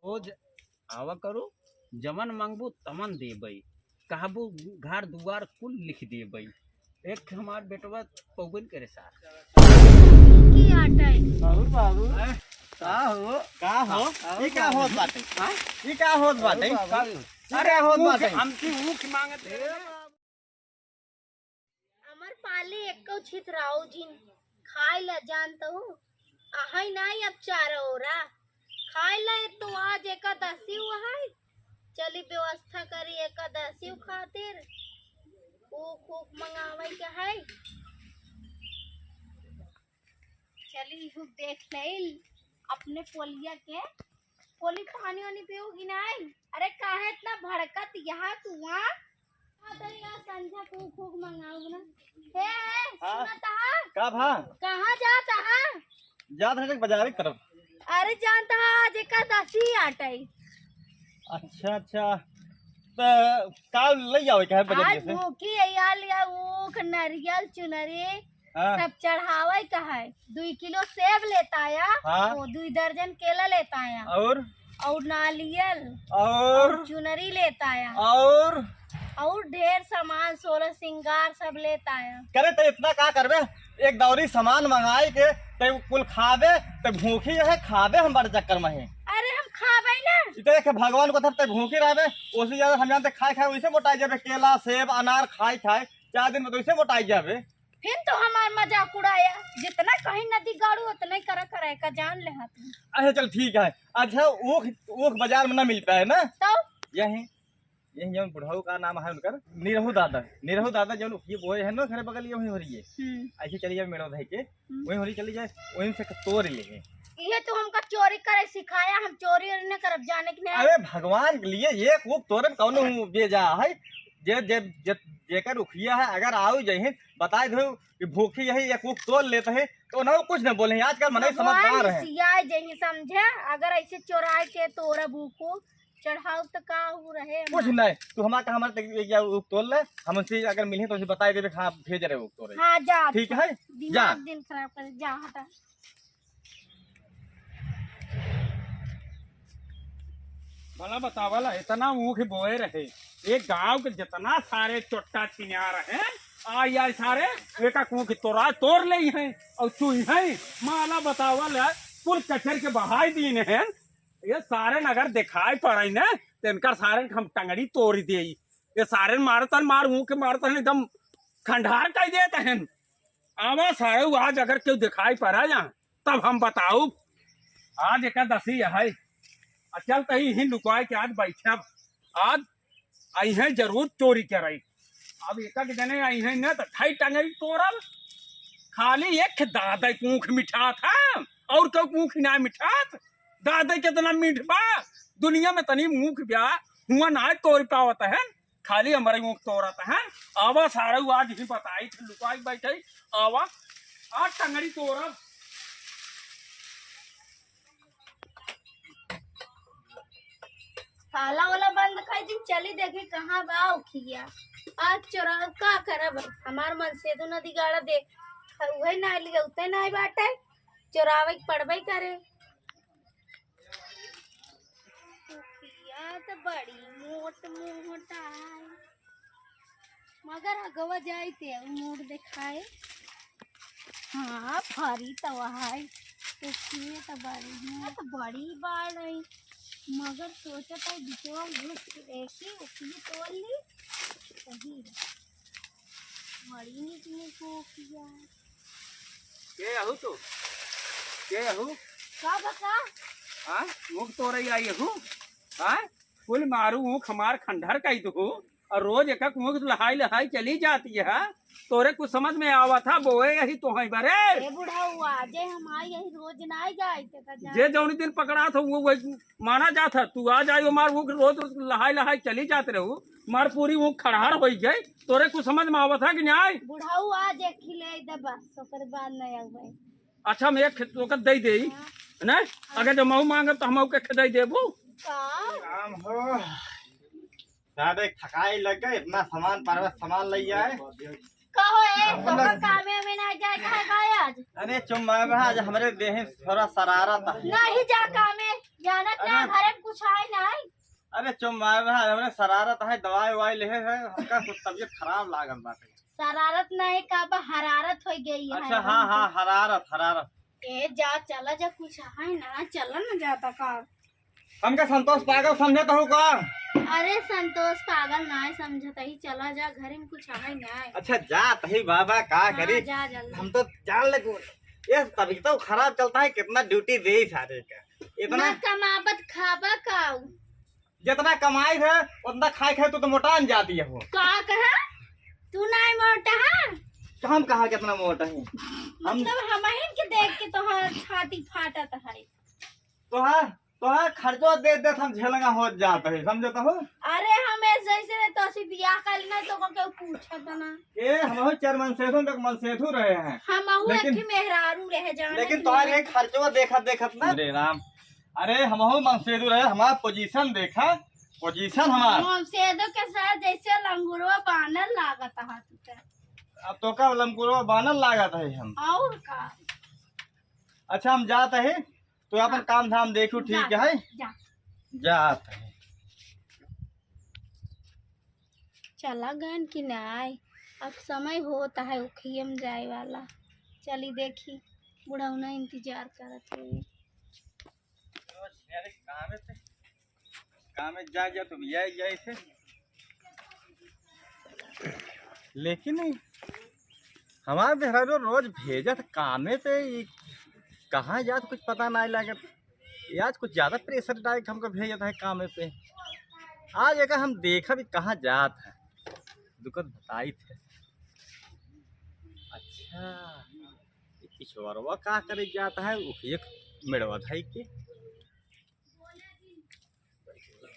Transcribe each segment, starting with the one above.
आवा करो जमन मांगबू तमन देबई कहबू घर दुआर कुल लिख देबई। एक हमार बेटवा पौगन करे साथ की आटा बाबू बाबू का हो ई का होत बाटे हां ई का होत बाटे अरे होत बाटे हमकी ऊख मांगत है अमर पाले एको छितराओ जिन खाई ला जानता हूँ आहई नहीं अब चारा ओरा खाई ला तो आज एकादशी हुआ है चली व्यवस्था करी एकादशी खातिर ऊख ऊख मंगावे के है चली हूँ देख ले अपने पोलिया के पोली पानी वानी पियोगी नहीं अरे काहे इतना भड़कत यहाँ तू वहाँ संझा को खूब मंगाऊ ना हे सुना तहा का भा कहाँ जाता है जात है बाजार की तरफ। अरे जानता है आज एकादशी आटई अच्छा अच्छा तो का ले जाओ क्या है आज बाजार से भूखी अयाल या ऊख नारियल चुनरी सब चढ़ावे का है 2 किलो सेब लेता आया वो 2 दर्जन केला लेता आया और नारियल और चुनरी लेता आया और ढेर सामान 16 श्रृंगार सब लेता आया। करे तो इतना का करबे एक दौरी सामान मंगाए के ते कुल खावे ते भूखी है खावे हम बड़े चक्कर में है। अरे हम खावे ना इतने के भगवान को तब ते भूखी रहबे उससे ज्यादा हम जानते खाए वैसे मोटाई जाबे केला सेब अनार खाए 4 दिन में तो वैसे मोटाई जाबे। फिर तो हमार मजाक उड़ाया जितना कहीं नदी गाड़ू उतना ही करे का जान ले हाथ में। अच्छा चल ठीक है। अच्छा ऊख बाजार में ना मिलता है ना तो यही जो बुढ़ाऊ का नाम है उनका निरहू दादा जो ये बोए है ना घर बगल ये वही हो रही है ऐसे चली जाए मेड़ो भाई के वही हो रही चली जाए वहीं से तोड़ ले ये तो हमका चोरी करे सिखाया हम चोरी न करब जाने के नहीं। अरे भगवान के लिए ये ऊख तोड़न कौन बेजा है जे जे जेकर उखिया है अगर आओ जही बताए दो कि भूखी यही एक ऊख तोड़ लेते है तो ना कुछ न बोले आजकल मने समझदार है जही समझे अगर ऐसे चोराए के तोरा भूखो चढ़ाओ तो का हो रहे कुछ नहीं तू हमारे ऊख तोड़ ले हम उनसे अगर मिले तो उसे बताए देवे हाँ भेज रहे ऊख तोड़े। हाँ जा ठीक है जा दिन खराब कर जा हटा भला बतावला इतना ऊख बोए रहे एक गांव के जितना सारे चोट्टा छिनिया रहे आ सारे एक ऊख तोड़ ले हैं और चुई है माला बतावल कुल कचर के बहाई दीन है ये सारे नगर दिखाई पड़े न इनका सारे हम टंगड़ी तोड़ दे ये सारे मार ऊख मारतन एकदम खंडार कर देते हैं आवा सारे आज अगर क्यों दिखाई पड़ा यहाँ तब हम बताऊ आज एकादशी है चल तही ही लुकवाए के आज बैठे आज आई है जरूर चोरी कर अब एक जने आई है न तो ढाई टंगड़ी तोड़ल खाली एक दादा ऊख मिठा था और क्यों ऊख ना मिठात दादा कितना मीठ बा दुनिया में तनी ऊख ब्याह हुआ ना तोड़ पावत है खाली हमारे ऊख तोड़ता है आवा सारा आज ही बताई थी लुकवाई बैठे आवा आज टंगड़ी तोड़ब ताला वाला बंद कर दी चली देखी कहाँ बा उखिया आज चोरा का करब हमार मन से तो नदी गाड़ा दे वही ना लिया उतने ना बाटे चोरावे पड़बे करे उखिया तो बड़ी मोटा है मगर अगवा जाए ते मोड़ दिखाए हाँ फरी तो है उखिया तो बड़ी बाढ़ है मगर सोचा था बिचवा घुस देखी उखी तोड़ ली सही बड़ी निकली को किया के आहू तो के आहू का बका हां ऊख तोड़े आई आहू हां कुल मारू ऊख हमार खंडहर कई दो और रोज एक ऊख लहाई चली जाती है तोरे कुछ समझ में आवा था बोए यही तो है बरे ए बुढ़ा हुआ जे हम आई यही रोज ना जाए जे जौनी दिन पकड़ा था वो माना जाता तू आ जाए मार ऊख रोज लहाई चली जाते रहू मार पूरी ऊख खड़हार हो गई तोरे कुछ समझ में आवा था कि नहीं बुढ़ा हुआ जे खिले दे बस ओकर बाद नहीं आवे अच्छा मैं एक ओकर दे दे ना अगर जब मऊ मांगे तो हम के दे देबू का काम हो दादा थकाई लग गई इतना सामान परवत सामान ले आए कहो तो कामे में ना जाए कहे गाय आज अरे चुम्मा आज हमारे देह थोड़ा शरारत है। नहीं जा कामे जानत ना घर में कुछ आए नहीं। अरे चुम्मा हमारे शरारत है, दवाई ववाई ले है, हमका कुछ तबीयत खराब लागल बाटे। शरारत नहीं का हरारत हो गई है। अच्छा हाँ हाँ हरारत ए जा चला जा कुछ है ना चला ना जाता का। हमका संतोष पागल समझे तो का? अरे संतोष पागल ना समझता ही चला जा घर में कुछ है नहीं। अच्छा जा तही बाबा का करी जा जल्दी। हम तो जान लगे ये तभी तो खराब चलता है, कितना ड्यूटी दे सारे का इतना ना कमाबत खाबा का जितना कमाई है उतना खाए खाए तो मोटा जाती है वो। का कहा तू नहीं मोटा है तो हम कहा कितना मोटा है हम मतलब हम के देख के तो छाती फाटत है। तो खर्चो दे दे हम झेलंगा हो जाता है समझता हो। अरे हम ऐसे तो सी बियाह कर लेना तो को पूछत ना ए हम चार मन सेधु रहे हैं हम लेकिन मेहरारू रह जाने लेकिन तुम्हारे खर्चो देखत ना। अरे राम अरे हम मन सेधु रहे, हमारा पोजीशन देखा पोजीशन हमारा हमसेदो के साथ जैसे लंगुरवा बानर लागत है तुके। अब तो का लमकुरवा बानर लागत है हम और का। अच्छा हम जाते हैं तो अपन काम धाम देखो ठीक है जा जाते हैं। चला गन कि नहीं अब समय होता है उखियम जाए वाला। चली देखी बुढ़ौना इंतजार करत है। काम जा तो जाए थे लेकिन हमारे बेहरो रोज भेजत कामे पे कहाँ जात कुछ पता नहीं लागत। आज कुछ ज्यादा प्रेशर डाल के हमको भेजत है कामे पे। आज अगर हम देखा भी कहाँ जात है दुखद बताई थे। अच्छा किशोरवा का करे जाता है एक मेड़वा धाई के।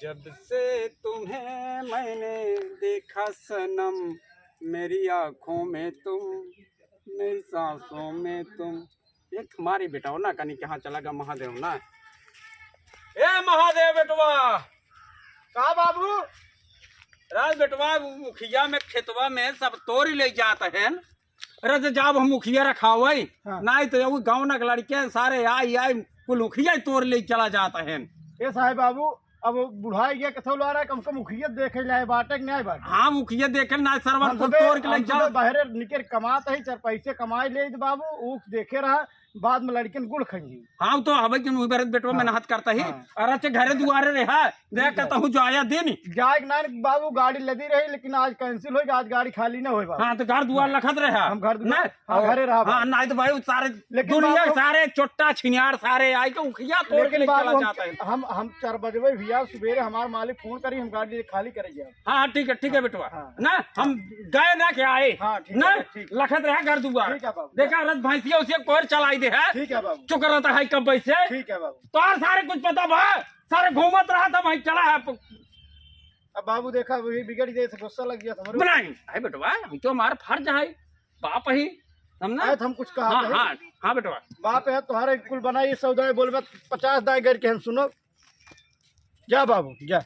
जब से तुम्हें मैंने देखा सनम, मेरी आंखों में तुम, मेरी सांसों में तुम। एक हमारी बेटा ना कहीं कहाँ चला गया महादेव ना। ए महादेव बेटवा का बाबू राज बेटवा मुखिया में खेतवा में सब तोरी ले जाते हैं। अरे जब हम मुखिया रखा हुआ नहीं तो वो गाँव ना लड़के सारे आई कुल मुखिया तोड़ ले चला जाता है। ये साहब बाबू अब बुढ़ाई गया कथो ला रहा है, कम से कम मुखिया देखे जाए बाटे कि नहीं बाटे। हाँ मुखिया देखे ना सरवर हम को सुबह- तोड़ के ले हम चला। सुबह बाहरे निकल कमात है, चार पैसे कमाए ले बाबू ऊख देखे रहा बाद में लड़किन गुड़ खाएंगी। हाँ तो हवे कि बेरत बेटवा मेहनत करता ही। अरे अच्छे घरे दुआरे रहा देख कहता हूँ जो आया दिन जाए नहीं बाबू गाड़ी लदी रही लेकिन आज कैंसिल होगी, आज गाड़ी खाली ना होई बाबू। हाँ तो घर दुआर लखत रहा हम घर ना हाँ, घरे रहा हाँ नहीं तो भाई सारे लेकिन दुनिया बाबू- सारे चोट्टा छिनियार सारे आई के उखिया तोड़ के ले लेकिन चला बाबू जाता है। हम 4 बजे भैया सुबेरे हमारे मालिक फोन करी हम गाड़ी खाली करे जाए। हाँ ठीक है बेटवा हाँ। ना हम गए ना के आए हाँ, ठीक ना है, ठीक। लखत रहा घर दुआर। ठीक है बाबू। देखा रथ भैंसिया उसे कोर चलाई दे है ठीक है बाबू चुक रहता है कब पैसे ठीक है बाबू। तो और सारे कुछ पता भा सारे घूमत रहा था भाई चला है अब बाबू देखा वही बिगड़ गए थे, गुस्सा लग गया था बनाई है बेटवा हम तो हमारा फर्ज है बाप ही हमने आए हम कुछ कहा हाँ कहे। हाँ हाँ बेटवा बाप है तुम्हारे कुल बनाई सौदा बोल 50 दाई कर के हम सुनो जा बाबू जा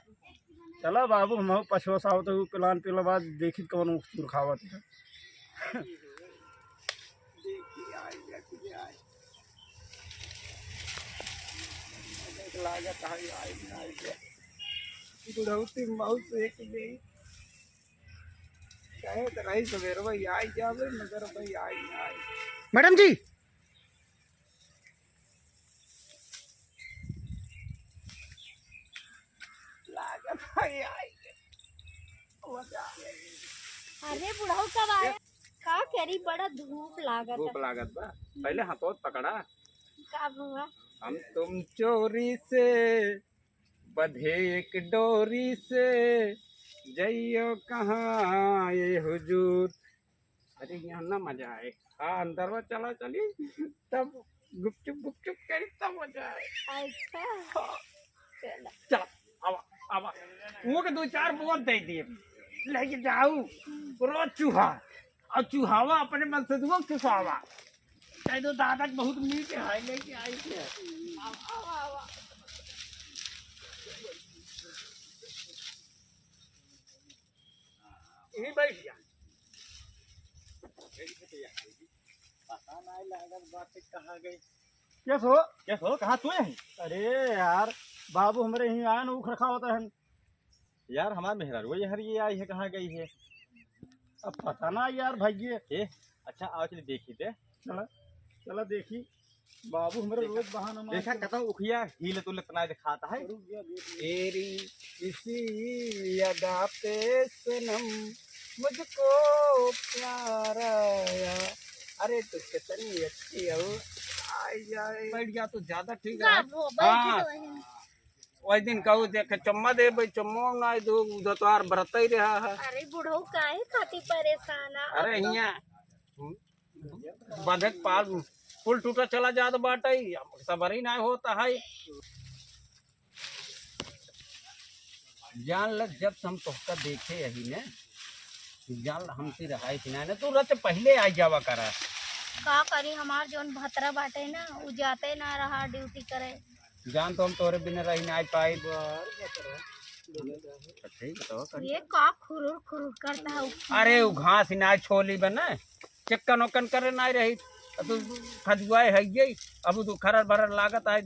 चला बाबू हम पछुआ सा तो प्लान पिला बाद देखी कौन खावत है। बुढ़ौती माउस एक गई कहे तो रही सवेर भाई आई जावे मगर भाई आई आई मैडम जी लागत भाई आई अरे बुढ़ाऊ कब आया का करी बड़ा धूप लागत भूख है। लागत बा पहले हाथों पकड़ा का हुआ हम तुम चोरी से बधे एक डोरी से जइयो कहाँ ये हुजूर। अरे यहाँ ना मजा आए हाँ अंदर वो चला चली तब गुपचुप करी तब मजा आए। अच्छा चलो चला आवा आवा वो के 2-4 बोल दे दिए लेके जाऊ रोज चूहा और चूहावा अपने मन से दुआ चुहावा चाहे तो दादा के बहुत मीठ है लेके आई थे यही बैठ जा पता नहीं लागत बात कहाँ गई। क्या सो? क्या हो कहाँ तू है? अरे यार बाबू हमारे यहीं आया ना ऊख रखा होता है। यार हमारे मेहरारू यार ये आई है कहाँ गई है? अब पता ना यार भाई ए अच्छा आओ चलिए देखी थे। चला चला देखी बाबू हमारे रोज बहाना मारते देखा कता उखिया हील तुल इतना दिखाता है। रुक गया, देख लिया। तेरी इसी अदा पे सनम मुझको प्यार आया, अरे तू कितनी अच्छी हो। बैठ गया तो ज्यादा ठीक का है। वो बैठ हाँ। तो है। वही दिन कहू देखे चम्मा दे भाई चम्मो ना दो उधर तो आर बरत ही रहा है। अरे बुढ़ऊ काहे खाती परेशान है? अरे यहाँ बंधक पाल पुल टूटा चला जात बाटे सबर ही ना होता है। जान लग जब हम तोहका देखे यही ने जान हमसे रहाई थी ना तू रच पहले आ जावा करा। का करी हमार जोन भतरा बाटे ना उ जाते ना रहा ड्यूटी करे। जान तो हम तोरे बिना रही ना पाई। ये का खुरुर खुरुर करता है? अरे वो घास ना छोली बना चिक्कन उक्कन करे ना रही तू खजुआए है ये अब तू खरर बरर लागत है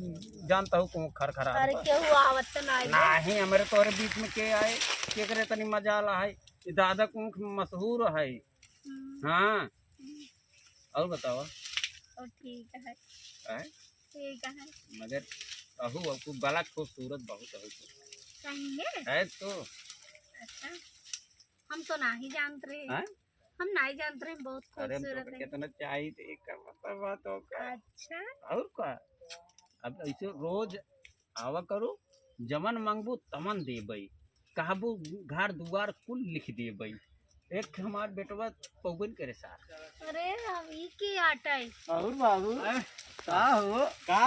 जानता हूँ कौन खर खरा। अरे केहू आवत तो नहीं हमारे तोरे बीच में के आए के करे तनी मजा आला है ये दादा को मशहूर है। हाँ और बताओ। ठीक है है? ठीक है। मगर कहू अब तू गला खूबसूरत बहुत है कहेंगे है तो। अच्छा हम तो नहीं जानते रहे। हैं? हम नहीं जानते रहे बहुत अरे हम खूबसूरत तो है। कितना चाहिए थे एक मतलब बात हो का। अच्छा और का अब ऐसे रोज आवा करो जमन मांगबू तमन देबई कहबू घर दुआर कुल लिख देबई। एक हमार बेटवा पौगन करे साथ। अरे हम ई के आटाई और बाबू का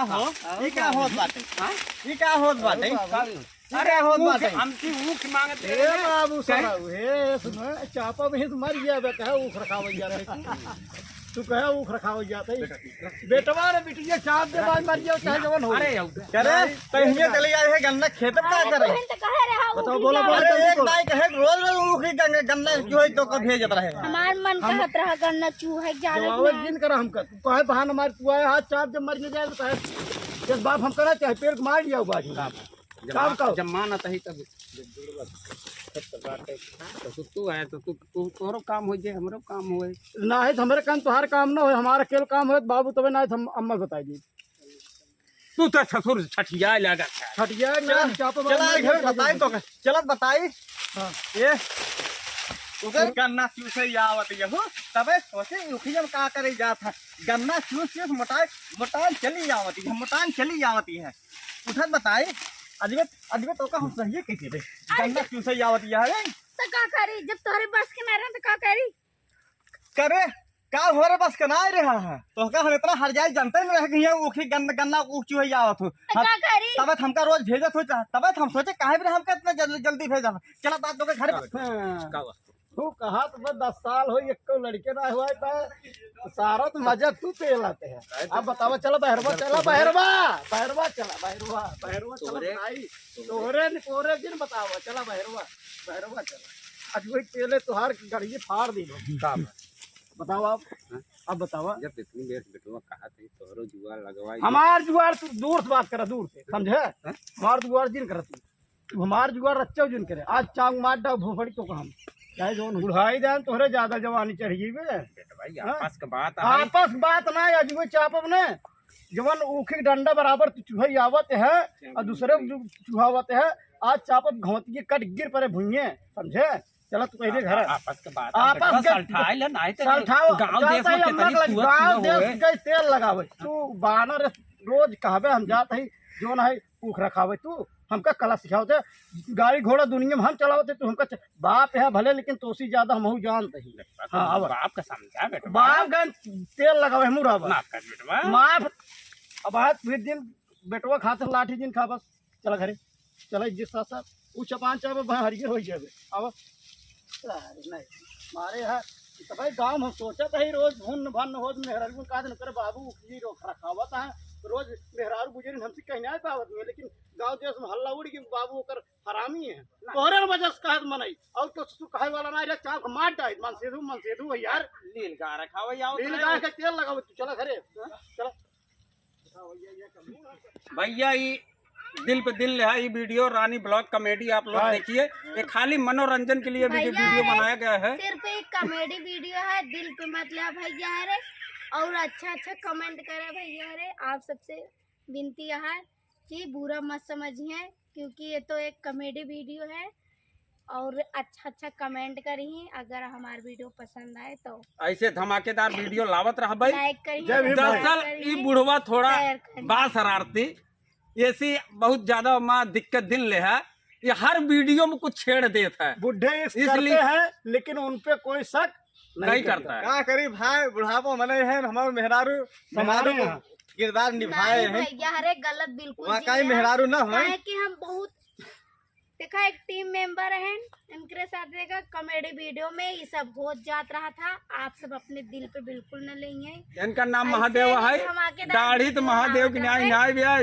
हो ये क्या होत बाटे? हाँ? ये क्या होत बाटे? अरे होत ऊख बाटे? हमकी ऊख मांगते ए रहे। बाबू सारा हे सुनो चापा में तो मर गया बे कहे ऊख रखावल जाते तू कहे ऊख रखावल जाते बेटवा ने बिटिया चाप दे बाद मर गया चाहे जवन हो। अरे करे कहीं चले आए है गन्ना खेत में क्या करे? तो कहे रहा बताओ, ऊखी बोलो, जाओ। बोलो। अरे एक दाई कहे रोज रोज उखी गन्ना जो है तो कब भेजत रहे। हमार मन कहत रहा गन्ना चूहे जाने जवाब दिन करा हम कर तू कहे बहाना मार तू आए हाथ चाप जब मर न जाए तो कहे जिस बाप हम करा चाहे पेड़ को मार दिया बाजी काम करो। जब माना तही तब तो तू आया तो तू तोरो काम हो जाए हमरो काम होए। ना है तो हमारे काम तुम्हारे काम ना हो हमारा अकेले काम हो बाबू तब ना है तो हम अम्मा बताई दी तू तो ससुर छठिया लगा हटिया ना चापा चला घर बताई तो चला बताई। हाँ। ये उधर गन्ना चूस से आवत ये हो तबे सोचे उखी जब का करे जात है गन्ना चूस चूस मोटान चली आवती है मोटान चली आवती है। उधर बताई अजमेर अजमेर तो का हम सही कैसे रे गन्ना चूस से आवती है तो का करी जब तोहरे बस के ना रहे तो का करी? करे का हो रे बस कना रहा है तो का हम इतना हर जाए जानते नहीं रह गए उखी गन्ना ऊंची हो आवत हो तो का करी? तबे हमका रोज भेजत हो तबे हम सोचे काहे भी हमका इतना जल्दी भेजा चला बात तो घर तू कहा तो बस 10 साल हो एक लड़के ना हुआ तो सारा तो मजा तू पे लाते हैं। अब बताओ चलो बहरवा चला बहरवा चला भाई तोरे दिन बताओ चला बहरवा चला आज वही पहले तुहार गड़िए फाड़ दी बताओ आप अब बताओ जब इतनी देर बेटवा कहा थी तोरो जुआ लगवाई हमार जुआर तू दूर से बात करा दूर से समझे हमार जुआर जिन कर तू हमार जुआर रच्चा जिन करे आज चांग मार डा भोफड़ी तो हम चाहे जो बुढ़ाई दें तोहरे ज्यादा जवानी चढ़ी बे भाई आपस का बात है। आपस बात ना आज वो चापब ने जवन ऊखी डंडा बराबर चूहे आवत है और दूसरे चूहावत है आज चापब घोंती कट गिर पड़े भुइये समझे चला तू पहले घर आपस का बात आपस के सल्ठाई ले नहीं तो सल्ठाओ गांव देश में कितनी गांव कुआं देश के तेल लगावे तू बानर रोज कहबे हम जात है जो ना है ऊख रखावे तू हमका कला सिखावते गाड़ी घोड़ा दुनिया में हम चलावते तू हमका बाप है भले लेकिन तोसी ज्यादा हम जानते ही। हाँ बाप का समझा बेटा बाप गन तेल लगावे मुरा माफ कर बेटवा माफ अब आज फिर दिन बेटवा खाते लाठी दिन खा बस चला घरे चला जिस साथ साथ ऊ चपान चाहे हरियर हो जाए अब अरे नहीं मारे है तो भाई गाँव हम सोचा था ही रोज भुन भन हो मेहर का करे बाबू उखली रोक रखावत है रोज मेहरारू गुजरी हमसे कहने आए पावत में, लेकिन गांव देश में हल्ला उड़ी कि बाबू ओकर हरामी है तोहरे वजह से कहत मनई और तो तू कहे वाला ना रे चाप मार डाई मन सेधु है यार लील गा रखा हुआ आओ लील गाय का तेल लगाओ तू चला घरे चला भैया ये दिल पे दिल है ये वीडियो रानी ब्लॉग कॉमेडी आप लोग देखिए, ये खाली मनोरंजन के लिए वीडियो बनाया गया है। सिर्फ एक कॉमेडी वीडियो है, दिल पे मतलब भैया रे, और अच्छा कमेंट करे भैया रे। आप सबसे विनती है कि बुरा मत समझिए, क्योंकि ये तो एक कॉमेडी वीडियो है, और अच्छा कमेंट करिए। अगर हमारा वीडियो पसंद आए तो ऐसे धमाकेदार वीडियो लावत रहा भाई। लाइक करिए, दरअसल ये बुढ़वा थोड़ा बा शरारती, ऐसी बहुत ज्यादा माँ दिक्कत दिन ले है, ये हर वीडियो में कुछ छेड़ देता है, बुढ़े इसलिए है लेकिन उनपे कोई शक नहीं करता है। क्या करी भाई, बुढ़ापो मने है हमारे मेहरारू समारू को किरदार निभाए हैं। भैया हरे गलत बिल्कुल वाकई मेहरारू ना हो कि हम बहुत देखा एक टीम मेंबर हैं, इनके साथ देखा कॉमेडी वीडियो में ये सब हो जात रहा था। आप सब अपने दिल पे बिल्कुल न लेंगे। इनका नाम महादेव है, दाढ़ी तो महादेव की न्याय भी है।